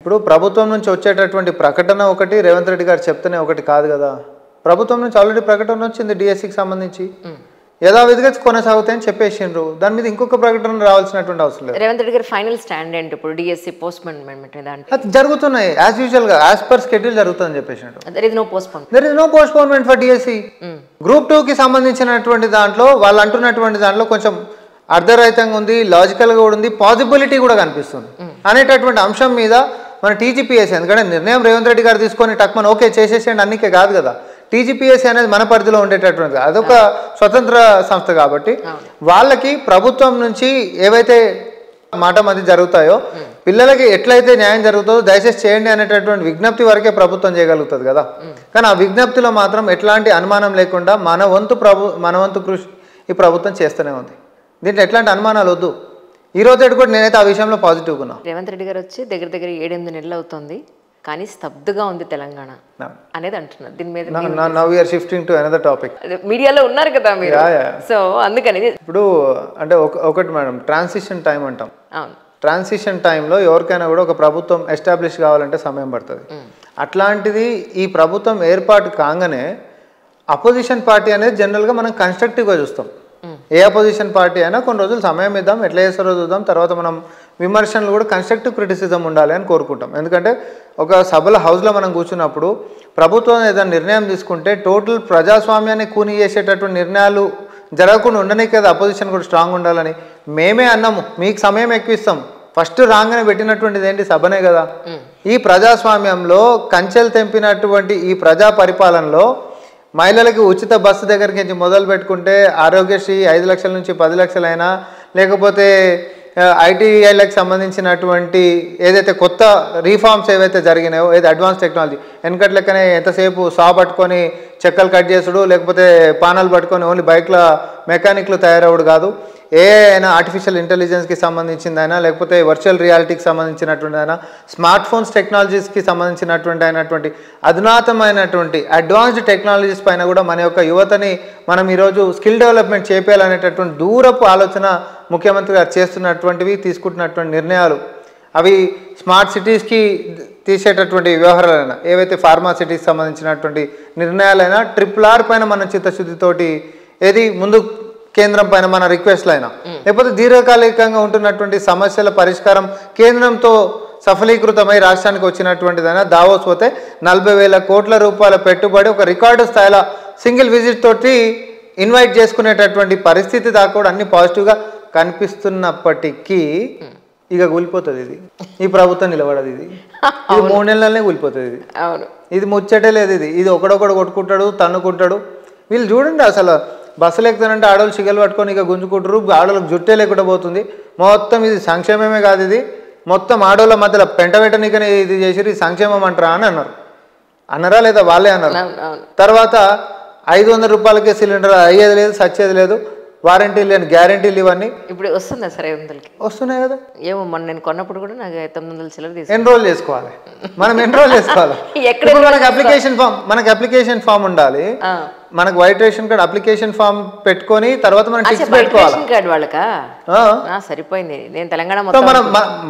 ఇప్పుడు ప్రభుత్వం నుంచి వచ్చేటటువంటి ప్రకటన ఒకటి, రేవంత్ రెడ్డి గారు చెప్తేనే ఒకటి కాదు కదా. ప్రభుత్వం నుంచి ఆల్రెడీ ప్రకటన వచ్చింది డిఎస్సికి సంబంధించి, యథావిధిగా కొనసాగుతాయని చెప్పేసిండ్రు. దాని మీద ఇంకొక ప్రకటన రావాల్సినటువంటి అవసరం లేదు. రేవంత్ రెడ్డి గారి ఫైనల్ స్టాండ్ ఏంటి ఇప్పుడు డిఎస్సి పోస్ట్‌పోన్‌మెంట్ దాంట్లో? అది జరుగుతున్నాయి యాజ్ యూజువల్ గా, యాజ్ పర్ షెడ్యూల్ జరుగుతుందని చెప్పేసిండ్రు. There is no postpone. There is no postponement for DSC. Group 2కి సంబంధించినటువంటి దాంట్లో వాళ్ళు అంటున్నటువంటి దాంట్లో కొంచెం అర్ధరహితంగా ఉంది, లాజికల్గా కూడా ఉంది, పాసిబిలిటీ కూడా కనిపిస్తుంది అనేటటువంటి అంశం మీద మన టీజీపీఎస్సీ, ఎందుకంటే నిర్ణయం రేవంత్ రెడ్డి గారు తీసుకొని టక్మన్ ఓకే చేసేసేయండి అన్నికే కాదు కదా. టీజీపీఎస్సీ అనేది మన పరిధిలో ఉండేటటువంటిది, అదొక స్వతంత్ర సంస్థ కాబట్టి వాళ్ళకి ప్రభుత్వం నుంచి ఏవైతే మాట మధ్య జరుగుతాయో, పిల్లలకి ఎట్లయితే న్యాయం జరుగుతుందో దయచేసి చేయండి అనేటటువంటి విజ్ఞప్తి వరకే ప్రభుత్వం చేయగలుగుతుంది కదా. కానీ ఆ విజ్ఞప్తిలో మాత్రం ఎట్లాంటి అనుమానం లేకుండా మన వంతు కృషి ఈ ప్రభుత్వం చేస్తూనే ఉంది. దీంట్లో ఎట్లాంటి అనుమానాలు వద్దు. ఈ రోజు కూడా నేనైతే ఆ విషయంలో పాజిటివ్గా ఉన్నా. రేవంత్ రెడ్డి గారు వచ్చి దగ్గర 7-8 నెలలు అవుతుంది, కానీ స్తబ్దుగా ఉంది తెలంగాణ అనేది అంటున్నారు. దీని మీద now we are shifting to another topic. మీడియాలో ఉన్నారు కదా మీరు, సో అందుకని ఇప్పుడు అంటే ఒకటి మేడం, ట్రాన్సిషన్ టైం అంటాం. అవును, ట్రాన్సిషన్ టైంలో ఎవరికైనా కూడా ఒక ప్రభుత్వం ఎస్టాబ్లిష్ కావాలంటే సమయం పడుతుంది. అట్లాంటిది ఈ ప్రభుత్వం ఏర్పాటు కాగానే అపోజిషన్ పార్టీ అనేది జనరల్గా మనం కన్స్ట్రక్టివ్గా చూస్తాం. ఏ అపోజిషన్ పార్టీ అయినా కొన్ని రోజులు సమయం ఇద్దాం, ఎట్లా చేస్తారో చూద్దాం, తర్వాత మనం విమర్శనలు కూడా కన్స్ట్రక్టివ్ క్రిటిసిజం ఉండాలి అని కోరుకుంటాం. ఎందుకంటే ఒక సభల హౌస్లో మనం కూర్చున్నప్పుడు ప్రభుత్వం ఏదైనా నిర్ణయం తీసుకుంటే టోటల్ ప్రజాస్వామ్యాన్ని కూని చేసేటటువంటి నిర్ణయాలు జరగకుండా ఉండనే కదా అపోజిషన్ కూడా స్ట్రాంగ్ ఉండాలని మేమే అన్నాము. మీకు సమయం ఎక్కువ ఇస్తాం, ఫస్ట్ రాగానే పెట్టినటువంటిది ఏంటి సభనే కదా. ఈ ప్రజాస్వామ్యంలో కంచెలు తెంపినటువంటి ఈ ప్రజా పరిపాలనలో మహిళలకి ఉచిత బస్సు దగ్గరికి నుంచి మొదలు పెట్టుకుంటే ఆరోగ్యశ్రీ 5 లక్షల నుంచి 10 లక్షలైనా, లేకపోతే ఐటీఐలకు సంబంధించినటువంటి ఏదైతే కొత్త రీఫార్మ్స్ ఏవైతే జరిగినాయో, ఏది అడ్వాన్స్ టెక్నాలజీ, వెనకటి లెక్కనే ఎంతసేపు సా పట్టుకొని చెక్కలు కట్ చేసుడు, లేకపోతే పానాలు పట్టుకొని ఓన్లీ బైక్ల మెకానిక్లు తయారవుడు కాదు, ఏ అయినా ఆర్టిఫిషియల్ ఇంటెలిజెన్స్కి సంబంధించిందైనా, లేకపోతే వర్చువల్ రియాలిటీకి సంబంధించినటువంటి అయినా, స్మార్ట్ ఫోన్స్ టెక్నాలజీస్కి సంబంధించినటువంటి అధునాతమైనటువంటి అడ్వాన్స్డ్ టెక్నాలజీస్ పైన కూడా మన యొక్క యువతని మనం ఈరోజు స్కిల్ డెవలప్మెంట్ చేయాలనేటటువంటి దూరపు ఆలోచన ముఖ్యమంత్రి గారు చేస్తున్నటువంటివి, తీసుకుంటున్నటువంటి నిర్ణయాలు, అవి స్మార్ట్ సిటీస్కి తీసేటటువంటి వ్యవహారాలైనా, ఏవైతే ఫార్మా సిటీకి సంబంధించినటువంటి నిర్ణయాలైనా, RRR పైన మన చిత్తశుద్ధితోటి ఏది ముందు కేంద్రం పైన మన రిక్వెస్ట్లు అయినా, లేకపోతే దీర్ఘకాలికంగా ఉంటున్నటువంటి సమస్యల పరిష్కారం కేంద్రంతో సఫలీకృతమై రాష్ట్రానికి వచ్చినటువంటిదైనా, దావోస్ పోతే 40,000 కోట్ల రూపాయల పెట్టుబడి ఒక రికార్డు స్థాయిలో సింగిల్ విజిట్ తోటి ఇన్వైట్ చేసుకునేటటువంటి పరిస్థితి దాకా కూడా అన్ని పాజిటివ్గా కనిపిస్తున్నప్పటికీ ఇక కూలిపోతుంది ఇది. ఈ ప్రభుత్వం నిలబడదు. ఇది 3 నెలలనే కూలిపోతుంది. ఇది ముచ్చటే లేదు. ఇది ఒకడొకడు కొట్టుకుంటాడు, తన్నుకుంటాడు. వీళ్ళు చూడండి, అసలు బస్సులు ఎక్కుతానంటే ఆడవాళ్ళు సిగలు పట్టుకొని ఇక గుంజుకుంటారు, ఆడవాళ్ళకి జుట్టే లేకుండా పోతుంది. మొత్తం ఇది సంక్షేమమే కాదు, ఇది మొత్తం ఆడవాళ్ళ మధ్యలో పెంటనీకనే ఇది చేసి ఇది సంక్షేమం అంటారా అని అన్నారా లేదా? వాళ్ళే అన్నారు. తర్వాత 500 రూపాయలకే సిలిండర్ అయ్యేది లేదు, సచ్చేది లేదు, వారంటీ లేని గ్యారంటీలు ఇవన్నీ ఇప్పుడు వస్తుందా సరే? వస్తున్నాయి కదా. ఏమో మొన్న నేను కొన్నప్పుడు కూడా నాకు 900 చిల్లర తీసుకు ఎన్రోల్ చేసుకోవాలి. మనం ఎన్రోల్ చేసుకోవాలి. మనకి అప్లికేషన్ ఫామ్ ఉండాలి. మనకు white ration card application form పెట్టుకొని తర్వాత మనం టిక్స్ పెట్టుకోవాలి. వాళ్ళకా సరిపోయింది. నేను తెలంగాణ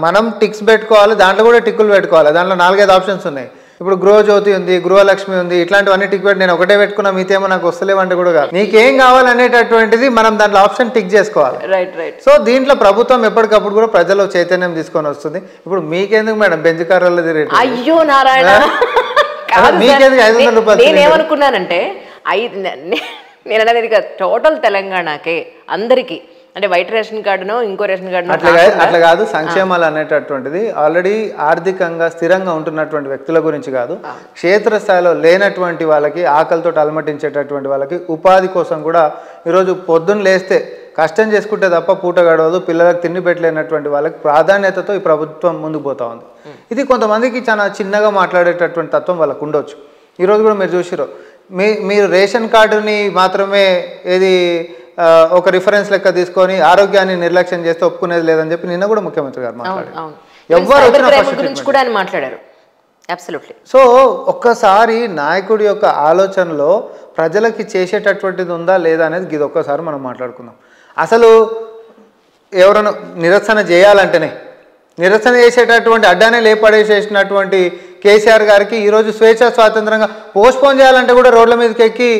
మనం టిక్స్ పెట్టుకోవాలి. దాంట్లో కూడా టిక్కులు పెట్టుకోవాలి. దాంట్లో 4-5 ఆప్షన్స్ ఉన్నాయి. ఇప్పుడు గృహజ్యోతి ఉంది, గృహలక్ష్మి ఉంది, ఇట్లాంటివన్నీ టిక్ పెట్టి నేను ఒకటే పెట్టుకున్నా, మీతేమో నాకు వస్తలేవంటే కూడా కాదు. నీకేం కావాలనేటటువంటిది మనం దాంట్లో ఆప్షన్ టిక్ చేసుకోవాలి. సో దీంట్లో ప్రభుత్వం ఎప్పటికప్పుడు కూడా ప్రజల్లో చైతన్యం తీసుకొని వస్తుంది. ఇప్పుడు మీకెందుకు మేడం బెంచ్ కార్లలో తిరిగి? అయ్యో నారాయణ, మీకెందుకు 500 రూపాయలు? నేనేమనుకున్నానంటే నేను అనేది టోటల్ తెలంగాణకే అందరికీ, అంటే వైట్ రేషన్ కార్డునో ఇంకో రేషన్ కార్డు అట్లా కాదు. సంక్షేమాలు అనేటటువంటిది ఆల్రెడీ ఆర్థికంగా స్థిరంగా ఉంటున్నటువంటి వ్యక్తుల గురించి కాదు, క్షేత్రస్థాయిలో లేనటువంటి వాళ్ళకి, ఆకలితో అలమటించేటటువంటి వాళ్ళకి ఉపాధి కోసం కూడా ఈరోజు పొద్దున్న లేస్తే కష్టం చేసుకుంటే తప్ప పూట గడవదు, పిల్లలకు తిండి పెట్టలేనటువంటి వాళ్ళకి ప్రాధాన్యతతో ఈ ప్రభుత్వం ముందుకు పోతా ఉంది. ఇది కొంతమందికి చాలా చిన్నగా మాట్లాడేటటువంటి తత్వం వాళ్ళకు ఉండొచ్చు. ఈరోజు కూడా మీరు చూసిరో, మీరు రేషన్ కార్డుని మాత్రమే ఏది ఒక రిఫరెన్స్ లెక్క తీసుకొని ఆరోగ్యాన్ని నిర్లక్ష్యం చేస్తే ఒప్పుకునేది లేదని చెప్పి నిన్న కూడా ముఖ్యమంత్రి గారు మాట్లాడారు. సో ఒక్కసారి నాయకుడి యొక్క ఆలోచనలో ప్రజలకి చేసేటటువంటిది ఉందా లేదా అనేది ఇది ఒక్కసారి మనం మాట్లాడుకుందాం. అసలు ఎవరైనా నిరసన చేయాలంటేనే నిరసన చేసేటటువంటి అడ్డానే లేపడేసేసినటువంటి కేసీఆర్ గారికి ఈరోజు స్వేచ్ఛ స్వాతంత్రంగా పోస్ట్పోన్ చేయాలంటే కూడా రోడ్ల మీదకి ఎక్కి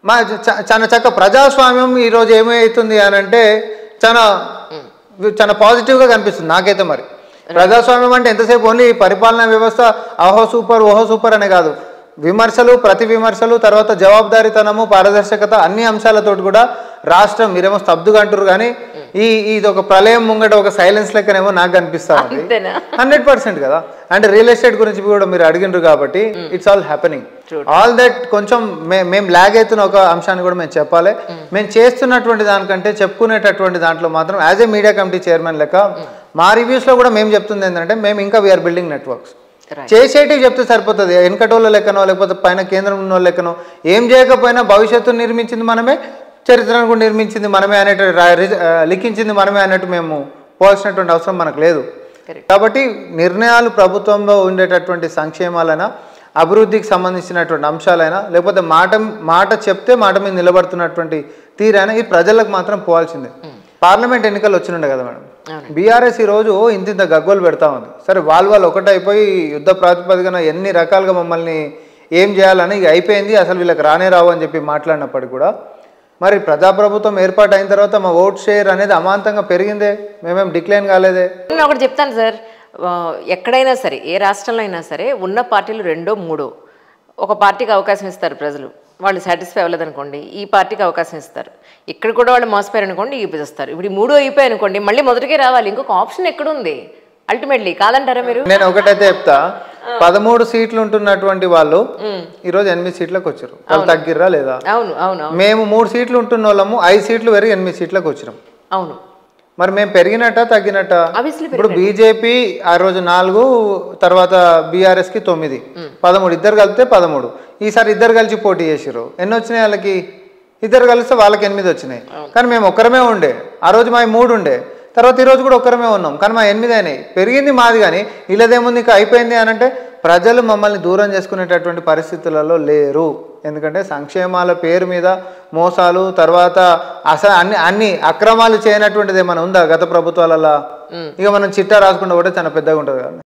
మా చాలా చక్క ప్రజాస్వామ్యం ఈరోజు ఏమవుతుంది అని అంటే చాలా చాలా పాజిటివ్గా కనిపిస్తుంది నాకైతే. మరి ప్రజాస్వామ్యం అంటే ఎంతసేపు ఓన్లీ పరిపాలనా వ్యవస్థ ఓహో సూపర్ అనే కాదు, విమర్శలు ప్రతి విమర్శలు తర్వాత జవాబుదారీతనము పారదర్శకత అన్ని అంశాలతోటి కూడా రాష్ట్రం మీరేమో స్తబ్దుగా అంటారు కానీ ఇది ఒక ప్రళయం ముంగట ఒక సైలెన్స్ లెక్కనేమో నాకు కనిపిస్తా ఉంది 100% కదా. అంటే రియల్ ఎస్టేట్ గురించి కూడా మీరు అడిగినారు కాబట్టి it's all happening all that. కొంచెం మేము లాగ్ అవుతున్న ఒక అంశాన్ని కూడా మేము చెప్పాలి. మేము చేస్తున్నటువంటి దానికంటే చెప్పుకునేటటువంటి దాంట్లో మాత్రం as a media committee chairman లెక్క మా రివ్యూస్లో కూడా మేము చెప్తుంది ఏంటంటే మేము ఇంకా వీఆర్ బిల్డింగ్ నెట్వర్క్స్. చేసేటివి చెప్తే సరిపోతుంది, వెనకటోళ్ళ లెక్కనో లేకపోతే పైన కేంద్రం ఉన్న లెక్కనో ఏం చేయకపోయినా భవిష్యత్తును నిర్మించింది మనమే, చరిత్రను కూడా నిర్మించింది మనమే అనేటు లిఖించింది మనమే అన్నట్టు మేము పోవాల్సినటువంటి అవసరం మనకు లేదు. కాబట్టి నిర్ణయాలు ప్రభుత్వంలో ఉండేటటువంటి సంక్షేమాలైనా అభివృద్ధికి సంబంధించినటువంటి అంశాలైనా లేకపోతే మాట చెప్తే మాట మీద నిలబడుతున్నటువంటి తీరైనా ఈ ప్రజలకు మాత్రం పోవాల్సిందే. పార్లమెంట్ ఎన్నికలు వచ్చినుండే కదా మేడం, బీఆర్ఎస్ ఈరోజు ఇంత గగ్గోలు పెడతా ఉంది. సరే వాళ్ళు ఒకటైపోయి యుద్ధ ప్రాతిపదికన ఎన్ని రకాలుగా మమ్మల్ని ఏం చేయాలని ఇక అయిపోయింది, అసలు వీళ్ళకి రానే రావు అని చెప్పి మాట్లాడినప్పటికీ కూడా మరి ప్రజాప్రభుత్వం ఏర్పాటు అయిన తర్వాత మా ఓట్ షేర్ అనేది అమాంతంగా పెరిగిందే, మేమేం డిక్లైన్ కాలేదే. నేను ఒకటి చెప్తాను సార్, ఎక్కడైనా సరే ఏ రాష్ట్రంలో అయినా సరే ఉన్న పార్టీలు 2, 3 ఒక పార్టీకి అవకాశం ఇస్తారు ప్రజలు, వాళ్ళు సాటిస్ఫై అవ్వలేదనుకోండి ఈ పార్టీకి అవకాశం ఇస్తారు. ఇక్కడ కూడా వాళ్ళు మోసపోయారు అనుకోండి ఇస్తారు. ఇప్పుడు 3 అయిపోయాయి అనుకోండి మళ్ళీ మొదటికే రావాలి, ఇంకొక ఆప్షన్ ఎక్కడుంది అల్టిమేట్లీ, కాదంటారా మీరు? నేను ఒకటైతే చెప్తా, 13 సీట్లు ఉంటున్నటువంటి వాళ్ళు ఈరోజు 8 సీట్లకు వచ్చారు. వాళ్ళు తగ్గిర్రా లేదా? అవును. మేము 3 సీట్లు ఉంటున్న వాళ్ళము 5 సీట్లు పెరిగి 8 సీట్లకు వచ్చినాం. అవును. మరి మేము పెరిగినట్ట తగ్గినట్ట? ఇప్పుడు బీజేపీ ఆ రోజు 4, తర్వాత బీఆర్ఎస్కి 9, 13 ఇద్దరు కలిపితే 13. ఈసారి ఇద్దరు కలిసి పోటీ చేసారు, ఎన్ని వచ్చినాయి వాళ్ళకి? ఇద్దరు కలిస్తే వాళ్ళకి 8 వచ్చినాయి. కానీ మేము ఒక్కరమే ఉండే, ఆ రోజు మా 3 ఉండే, తర్వాత ఈరోజు కూడా ఒక్కరమే ఉన్నాం, కానీ మా 8 అయినాయి. పెరిగింది మాది, కానీ వీళ్ళదేముంది ఇంకా అయిపోయింది అని అంటే ప్రజలు మమ్మల్ని దూరం చేసుకునేటటువంటి పరిస్థితులలో లేరు. ఎందుకంటే సంక్షేమాల పేరు మీద మోసాలు, తర్వాత అసలు అన్ని అక్రమాలు చేయనటువంటిది ఏమైనా ఉందా గత ప్రభుత్వాలలో? ఇక మనం చిట్టా రాసుకుంటూ కూడా చాలా పెద్దగా ఉంటుంది కదా.